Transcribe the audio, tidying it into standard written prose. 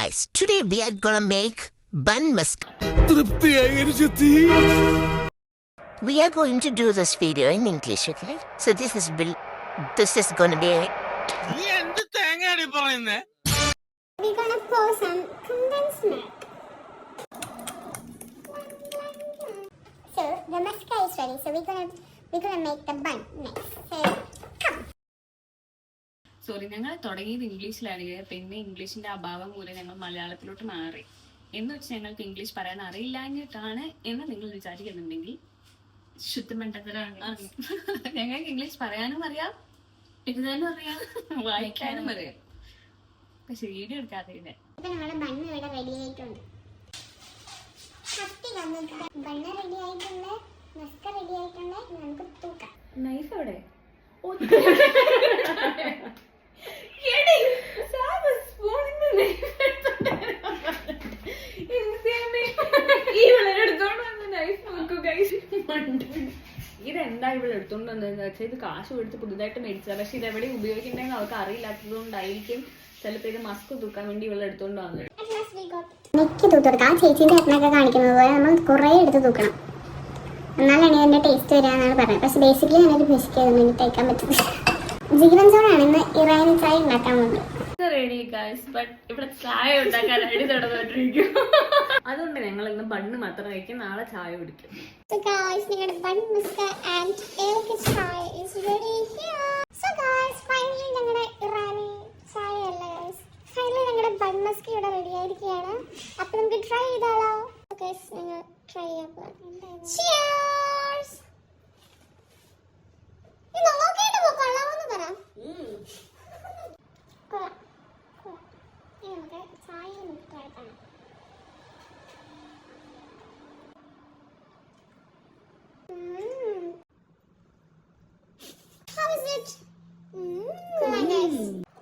guys, today we are gonna make bun musk. We are going to do this video in English, okay? So this is gonna be. We're gonna pour some condensed milk. So the mascara is ready. So we're gonna make the bun next. So come. Sorry, ഞങ്ങൾ തുടങ്ങിയത് ഇംഗ്ലീഷിലാണ്. പിന്നെ ഇംഗ്ലീഷിന്റെ അഭാവം മൂലം ഞങ്ങൾ മലയാളത്തിലോട്ട് മാറി. എന്ന് വെച്ചാൽ ഞങ്ങൾക്ക് ഇംഗ്ലീഷ് പറയാൻ അറിയില്ലാഞ്ഞിട്ടാണ് എന്ന് നിങ്ങൾ വിചാരിക്കുന്നുണ്ടെങ്കിൽ ശുദ്ധമണ്ടത്തരാണ്. ഞങ്ങൾക്ക് ഇംഗ്ലീഷ് പറയാനും അറിയാം, എഴുതാനും അറിയാം, വായിക്കാനും അറിയാം. പക്ഷെ വീഡിയോ എടുക്കാറില്ല. ഇപ്പൊ നമ്മുടെ ബണ്ണ് ഇവിടെ റെഡി ആയിട്ടുണ്ട്. ബണ്ണ് റെഡി ആയിട്ടുണ്ട്, മസ്ക റെഡി ആയിട്ടുണ്ട്. നമുക്ക് തൂക്കാം. നൈഫ് എവിടെ? ഇതെന്താ ഇവിടെ എടുത്തോണ്ട് വന്നതെന്ന് വെച്ചാൽ ഇത് കാശ് കൊടുത്ത് പുതുതായിട്ട് മേടിച്ചത്. പക്ഷെ ഇതെവിടെ ഉപയോഗിക്കണ്ടെന്ന് അവർക്ക് അറിയില്ലാത്തത് കൊണ്ടായിരിക്കും ചിലപ്പോ ഇത് മസ്ക് തൂക്കാൻ വേണ്ടി ഇവിടെ എടുത്തോണ്ട് വന്നത്. നെക്ക് തൂത്തെടുക്കാം. ചേച്ചീൻ്റെ ഏട്ടനൊക്കെ കാണിക്കുന്നത് പോലെ നമ്മൾ കുറേ എടുത്ത് തൂക്കണം, എന്നാലാണ് ഇതിന്റെ ടേസ്റ്റ് വരാന്നാണ് പറയുന്നത്. പക്ഷെ ബേസിക്കലി ഞാനൊരു ബിസ്കറ്റ് ചെയ്ത് വേണ്ടി തയ്ക്കാൻ പറ്റുന്നത്. ജീവൻ ചോറാണ് ഇന്ന് ഇറാനി ചായ ഉണ്ടാക്കാൻ പോകുന്നത്. റെഡി ഗൈസ്, ബട്ട് ഇവിടെ ചായ ഉണ്ടാക്കാൻ അടി തുടർന്നിട്ടിരിക്കും. അതുകൊണ്ട് ഞങ്ങൾ ഇന്ന് ബണ്ണ് മാത്രം കഴിക്കും, നാളെ ചായ കുടിക്കും. So guys, നിങ്ങളുടെ ബൺ മസ്ക ആൻഡ് ഏലക്ക ചായ is ready here. So guys, finally ഞങ്ങളുടെ ഇറാനി ചായ അല്ല guys, finally ഞങ്ങളുടെ ബൺ മസ്ക ഇവിടെ റെഡി ആയിരിക്കുകയാണ്. അപ്പോൾ നമുക്ക് ട്രൈ ചെയ്താലോ? guys, നിങ്ങൾ ട്രൈ ചെയ്യാൻ പോകാം. Cheers. ഇത് നോക്കിയിട്ട് കൊള്ളാമെന്ന് പറ. കൊള്ളാം. നമുക്ക് ചായ ട്രൈ ചെയ്യാം. How is it? Come on, guys.